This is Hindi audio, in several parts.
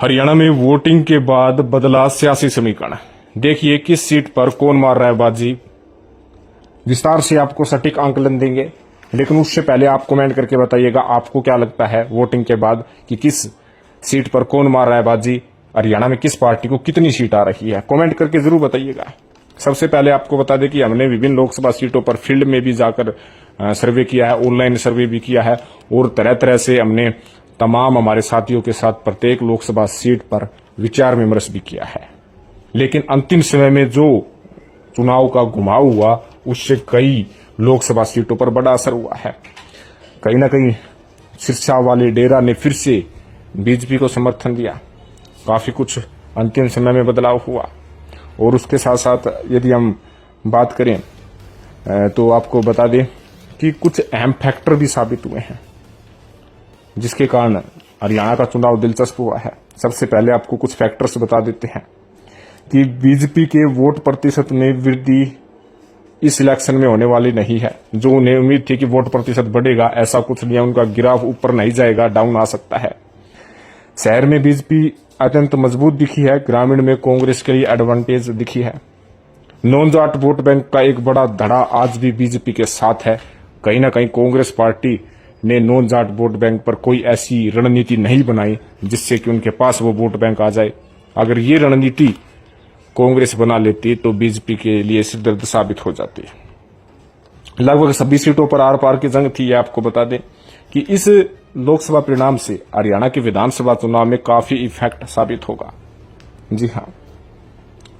हरियाणा में वोटिंग के बाद बदला सियासी समीकरण। देखिए किस सीट पर कौन मार रहा है बाजी। विस्तार से आपको सटीक आंकलन देंगे, लेकिन उससे पहले आप कमेंट करके बताइएगा आपको क्या लगता है वोटिंग के बाद कि किस सीट पर कौन मार रहा है बाजी, हरियाणा में किस पार्टी को कितनी सीट आ रही है। कमेंट करके जरूर बताइएगा। सबसे पहले आपको बता दें कि हमने विभिन्न लोकसभा सीटों पर फील्ड में भी जाकर सर्वे किया है, ऑनलाइन सर्वे भी किया है और तरह तरह से हमने तमाम हमारे साथियों के साथ प्रत्येक लोकसभा सीट पर विचार विमर्श भी किया है। लेकिन अंतिम समय में जो चुनाव का घुमाव हुआ उससे कई लोकसभा सीटों पर बड़ा असर हुआ है। कहीं ना कहीं सिरसा वाले डेरा ने फिर से बीजेपी को समर्थन दिया, काफी कुछ अंतिम समय में बदलाव हुआ। और उसके साथ साथ यदि हम बात करें तो आपको बता दें कि कुछ अहम फैक्टर भी साबित हुए हैं जिसके कारण हरियाणा का चुनाव दिलचस्प हुआ है। सबसे पहले आपको कुछ फैक्टर्स बता देते हैं कि बीजेपी के वोट प्रतिशत में वृद्धि इस इलेक्शन में होने वाली नहीं है। जो उन्हें उम्मीद थी कि वोट प्रतिशत बढ़ेगा, ऐसा कुछ नहीं है। उनका गिराफ ऊपर नहीं जाएगा, डाउन आ सकता है। शहर में बीजेपी अत्यंत मजबूत दिखी है, ग्रामीण में कांग्रेस के लिए एडवांटेज दिखी है। नॉन जाट वोट बैंक का एक बड़ा धड़ा आज भी बीजेपी के साथ है। कहीं ना कहीं कांग्रेस पार्टी ने नॉन जाट वोट बैंक पर कोई ऐसी रणनीति नहीं बनाई जिससे कि उनके पास वो वोट बैंक आ जाए। अगर ये रणनीति कांग्रेस बना लेती तो बीजेपी के लिए सिरदर्द साबित हो जाती। लगभग सभी सीटों पर आर पार की जंग थी। आपको बता दें कि इस लोकसभा परिणाम से हरियाणा के विधानसभा चुनाव में काफी इफेक्ट साबित होगा। जी हाँ,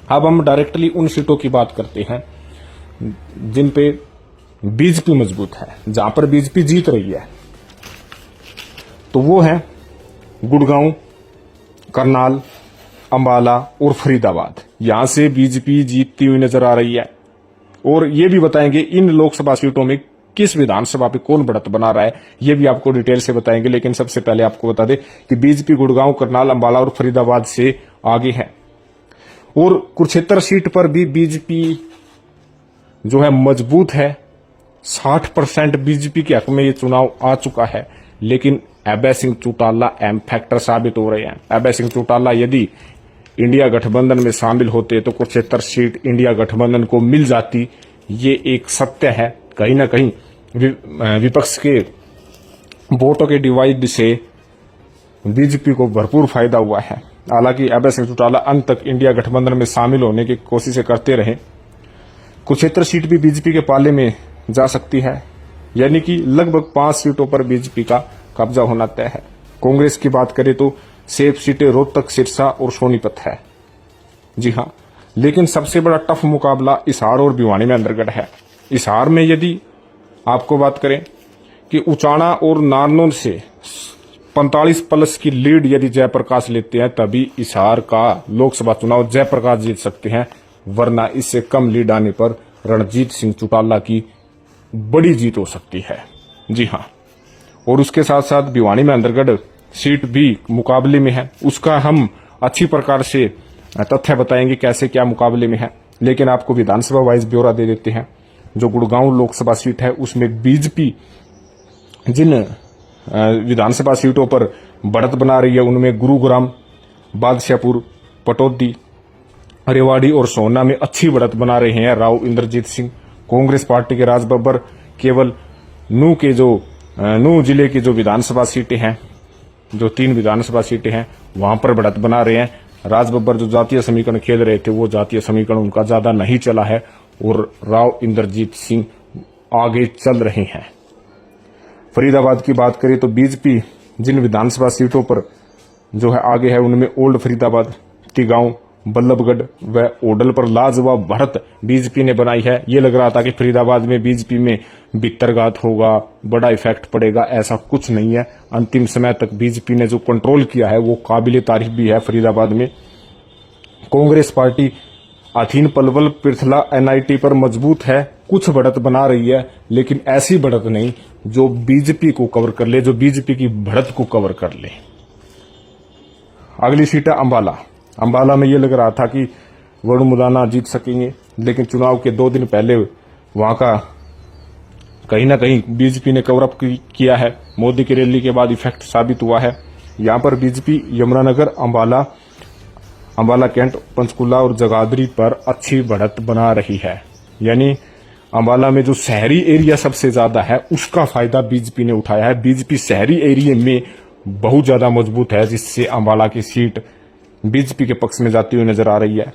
अब हम डायरेक्टली उन सीटों की बात करते हैं जिन पे बीजेपी मजबूत है, जहां पर बीजेपी जीत रही है। तो वो है गुड़गांव, करनाल, अंबाला और फरीदाबाद। यहां से बीजेपी जीतती हुई नजर आ रही है। और ये भी बताएंगे इन लोकसभा सीटों में किस विधानसभा पे कौन बढ़त बना रहा है, ये भी आपको डिटेल से बताएंगे। लेकिन सबसे पहले आपको बता दें कि बीजेपी गुड़गांव, करनाल, अंबाला और फरीदाबाद से आगे है। और कुरुक्षेत्र सीट पर भी बीजेपी जो है मजबूत है। 60% बीजेपी के हक में ये चुनाव आ चुका है। लेकिन अभय सिंह चौटाला अहम फैक्टर साबित हो रहे हैं। अभय सिंह चौटाला यदि इंडिया गठबंधन में शामिल होते तो कुरुक्षेत्र सीट इंडिया गठबंधन को मिल जाती। ये एक सत्य है। कहीं ना कहीं विपक्ष के वोटों के डिवाइड से बीजेपी को भरपूर फायदा हुआ है। हालांकि अभय सिंह चौटाला अंत तक इंडिया गठबंधन में शामिल होने की कोशिशें करते रहे। कुरुक्षेत्र सीट भी बीजेपी के पाले में जा सकती है, यानी कि लगभग 5 सीटों पर बीजेपी का कब्जा होना तय है। कांग्रेस की बात करें तो सेफ सीटें रोहतक, सिरसा और सोनीपत है। जी हाँ, लेकिन सबसे बड़ा टफ मुकाबला हिसार और भिवानी में अंतर्गत है। हिसार में यदि आपको बात करें कि उचाना और नारनौल से 45+ की लीड यदि जयप्रकाश लेते हैं तभी हिसार का लोकसभा चुनाव जयप्रकाश जीत सकते हैं, वरना इससे कम लीड आने पर रणजीत सिंह चौटाला की बड़ी जीत हो सकती है। जी हाँ, और उसके साथ साथ भिवानी में अंतर्गत सीट भी मुकाबले में है। उसका हम अच्छी प्रकार से तथ्य बताएंगे कैसे क्या मुकाबले में है। लेकिन आपको विधानसभा वाइज ब्यौरा दे देते हैं। जो गुड़गांव लोकसभा सीट है उसमें बीजेपी जिन विधानसभा सीटों पर बढ़त बना रही है उनमें गुरुग्राम, बादशाहपुर, पटौदी, रेवाड़ी और सोहना में अच्छी बढ़त बना रहे हैं राव इंद्रजीत सिंह। कांग्रेस पार्टी के राजबब्बर केवल नूह जिले की जो विधानसभा सीटें हैं, जो 3 विधानसभा सीटें हैं, वहां पर बढ़त बना रहे हैं। राजबब्बर जो जातीय समीकरण खेल रहे थे वो जातीय समीकरण उनका ज्यादा नहीं चला है और राव इंद्रजीत सिंह आगे चल रहे हैं। फरीदाबाद की बात करें तो बीजेपी जिन विधानसभा सीटों पर जो है आगे है उनमें ओल्ड फरीदाबाद, तिगांव, बल्लभगढ़ व ओडल पर लाजवाब बढ़त बीजेपी ने बनाई है। ये लग रहा था कि फरीदाबाद में बीजेपी में भित्तरघात होगा, बड़ा इफेक्ट पड़ेगा, ऐसा कुछ नहीं है। अंतिम समय तक बीजेपी ने जो कंट्रोल किया है वो काबिले तारीफ भी है। फरीदाबाद में कांग्रेस पार्टी अथीन, पलवल, पृथला, एनआईटी पर मजबूत है, कुछ बढ़त बना रही है, लेकिन ऐसी बढ़त नहीं जो बीजेपी को कवर कर ले, जो बीजेपी की बढ़त को कवर कर ले। अगली सीट है अंबाला। अंबाला में ये लग रहा था कि वरुण मुदाना जीत सकेंगे, लेकिन चुनाव के 2 दिन पहले वहां का कहीं ना कहीं बीजेपी ने कवर अप किया है। मोदी की रैली के बाद इफेक्ट साबित हुआ है। यहाँ पर बीजेपी यमुनानगर, अंबाला कैंट, पंचकुला और जगाधरी पर अच्छी बढ़त बना रही है। यानी अंबाला में जो शहरी एरिया सबसे ज्यादा है उसका फायदा बीजेपी ने उठाया है। बीजेपी शहरी एरिया में बहुत ज्यादा मजबूत है, जिससे अंबाला की सीट बीजेपी के पक्ष में जाती हुई नजर आ रही है।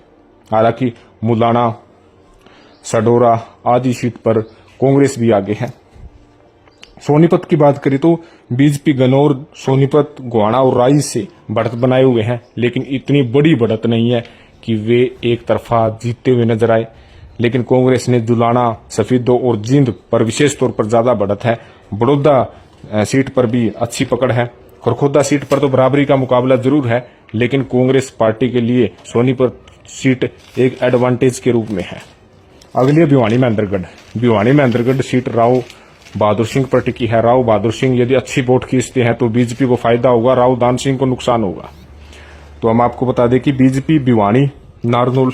हालांकि मुलाना, सडोरा आदि सीट पर कांग्रेस भी आगे है। सोनीपत की बात करें तो बीजेपी गन्नौर, सोनीपत, गोहाना और राई से बढ़त बनाए हुए हैं, लेकिन इतनी बड़ी बढ़त नहीं है कि वे एक तरफा जीतते हुए नजर आए। लेकिन कांग्रेस ने जुलाना, सफीदो और जींद पर विशेष तौर पर ज्यादा बढ़त है। बड़ौदा सीट पर भी अच्छी पकड़ है। खरखोदा सीट पर तो बराबरी का मुकाबला जरूर है, लेकिन कांग्रेस पार्टी के लिए सोनीपत सीट एक एडवांटेज के रूप में है। अगली भिवानी महेंद्रगढ़। भिवानी महेंद्रगढ़ सीट राव बहादुर सिंह पर टिकी है। राव बहादुर सिंह यदि अच्छी वोट खींचते हैं तो बीजेपी को फायदा होगा, राव दान सिंह को नुकसान होगा। तो हम आपको बता दें कि बीजेपी भिवानी, नारनौल,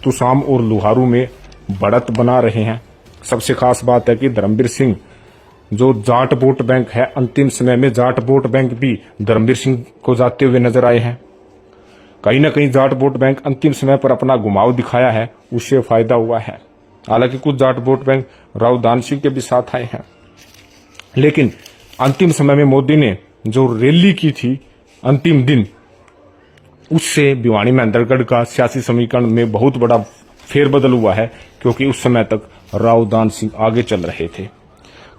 तुसाम और लुहारू में बढ़त बना रहे हैं। सबसे खास बात है कि धर्मवीर सिंह जो जाट वोट बैंक है, अंतिम समय में जाट वोट बैंक भी धर्मवीर सिंह को जाते हुए नजर आए हैं। कहीं ना कहीं जाट वोट बैंक अंतिम समय पर अपना घुमाव दिखाया है, उससे फायदा हुआ है। हालांकि कुछ जाट वोट बैंक राव दान सिंह के भी साथ आए हैं, लेकिन अंतिम समय में मोदी ने जो रैली की थी अंतिम दिन, उससे भिवानी महेंद्रगढ़ का सियासी समीकरण में बहुत बड़ा फेरबदल हुआ है, क्योंकि उस समय तक राव दान सिंह आगे चल रहे थे।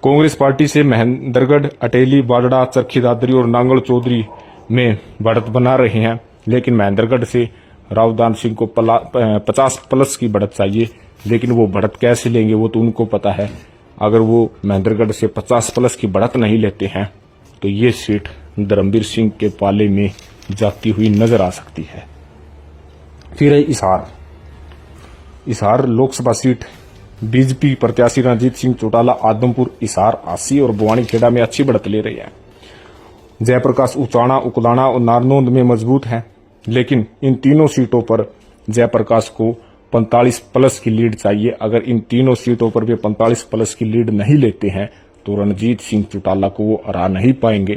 कांग्रेस पार्टी से महेंद्रगढ़, अटेली, बाडड़ा, चरखी दादरी और नांगल चौधरी में बढ़त बना रहे हैं, लेकिन महेंद्रगढ़ से राव दान सिंह को 50 प्लस की बढ़त चाहिए। लेकिन वो बढ़त कैसे लेंगे वो तो उनको पता है। अगर वो महेंद्रगढ़ से 50 प्लस की बढ़त नहीं लेते हैं तो ये सीट धर्मवीर सिंह के पाले में जाती हुई नजर आ सकती है। फिर है इसार लोकसभा सीट। बीजेपी प्रत्याशी रणजीत सिंह चौटाला आदमपुर, इसार, आसी और बुवानीखेड़ा में अच्छी बढ़त ले रही है। जयप्रकाश उचाणा, उकलाना और नारनौंद में मजबूत है, लेकिन इन तीनों सीटों पर जयप्रकाश को 45 प्लस की लीड चाहिए। अगर इन तीनों सीटों पर भी 45 प्लस की लीड नहीं लेते हैं तो रणजीत सिंह चौटाला को वो हरा नहीं पाएंगे।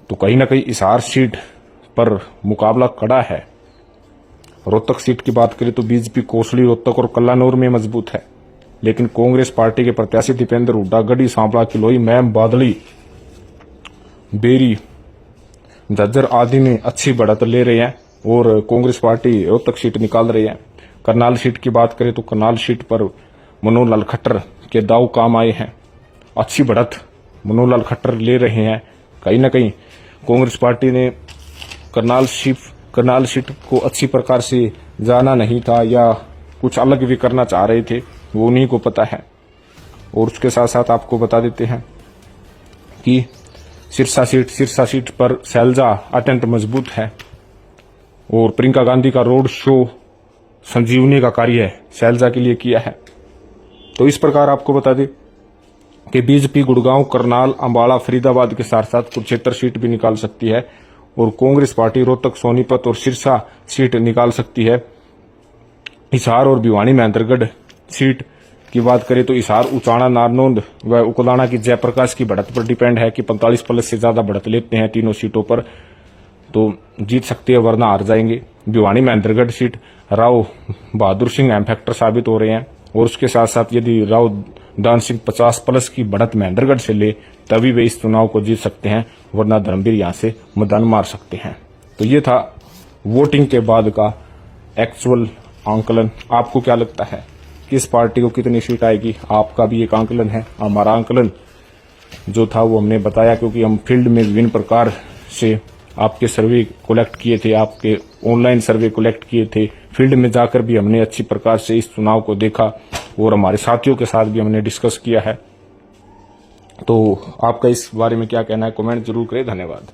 तो कहीं ना कहीं इसार सीट पर मुकाबला कड़ा है। रोहतक सीट की बात करें तो बीजेपी कोसली, रोहतक और कल्लानौर में मजबूत है, लेकिन कांग्रेस पार्टी के प्रत्याशी दीपेंद्र हुड्डा गढ़ी, सांपला, किलोई, मैम, बादली, बेरी, झज्जर आदि में अच्छी बढ़त ले रहे हैं और कांग्रेस पार्टी रोहतक सीट निकाल रही है। करनाल सीट की बात करें तो करनाल सीट पर मनोहर लाल खट्टर के दाव काम आए हैं। अच्छी बढ़त मनोहर लाल खट्टर ले रहे हैं। कहीं ना कहीं कांग्रेस पार्टी ने करनाल सीट को अच्छी प्रकार से जाना नहीं था या कुछ अलग भी करना चाह रहे थे, वो उन्हीं को पता है। और उसके साथ साथ आपको बता देते हैं कि सिरसा सीट पर शैलजा अत्यंत मजबूत है और प्रियंका गांधी का रोड शो संजीवनी का कार्य शैलजा के लिए किया है। तो इस प्रकार आपको बता दें कि बीजेपी गुड़गांव, करनाल, अंबाला, फरीदाबाद के साथ साथ कुरुक्षेत्र सीट भी निकाल सकती है और कांग्रेस पार्टी रोहतक, सोनीपत और सिरसा सीट निकाल सकती है। हिसार और भिवानी महेंद्रगढ़ सीट की बात करें तो हिसार, उचाणा, नारनौंद व उकलाना की जयप्रकाश की बढ़त पर डिपेंड है कि 45 प्लस से ज्यादा बढ़त लेते हैं तीनों सीटों पर तो जीत सकते हैं, वरना हार जाएंगे। Bhiwani Mahendragarh seat Rao Bahadur Singh M factor साबित हो रहे हैं और उसके साथ साथ यदि राव दान सिंह 50 प्लस की बढ़त महेंद्रगढ़ से ले तभी वे इस चुनाव को जीत सकते हैं, वरना धर्मवीर यहां से मैदान मार सकते हैं। तो ये था वोटिंग के बाद का एक्चुअल आंकलन। आपको क्या लगता है किस पार्टी को कितनी सीट आएगी? आपका भी एक आंकलन है। हमारा आंकलन जो था वो हमने बताया, क्योंकि हम फील्ड में विभिन्न प्रकार से आपके सर्वे कलेक्ट किए थे, आपके ऑनलाइन सर्वे कलेक्ट किए थे। फील्ड में जाकर भी हमने अच्छी प्रकार से इस चुनाव को देखा और हमारे साथियों के साथ भी हमने डिस्कस किया है। तो आपका इस बारे में क्या कहना है, कमेंट जरूर करें। धन्यवाद।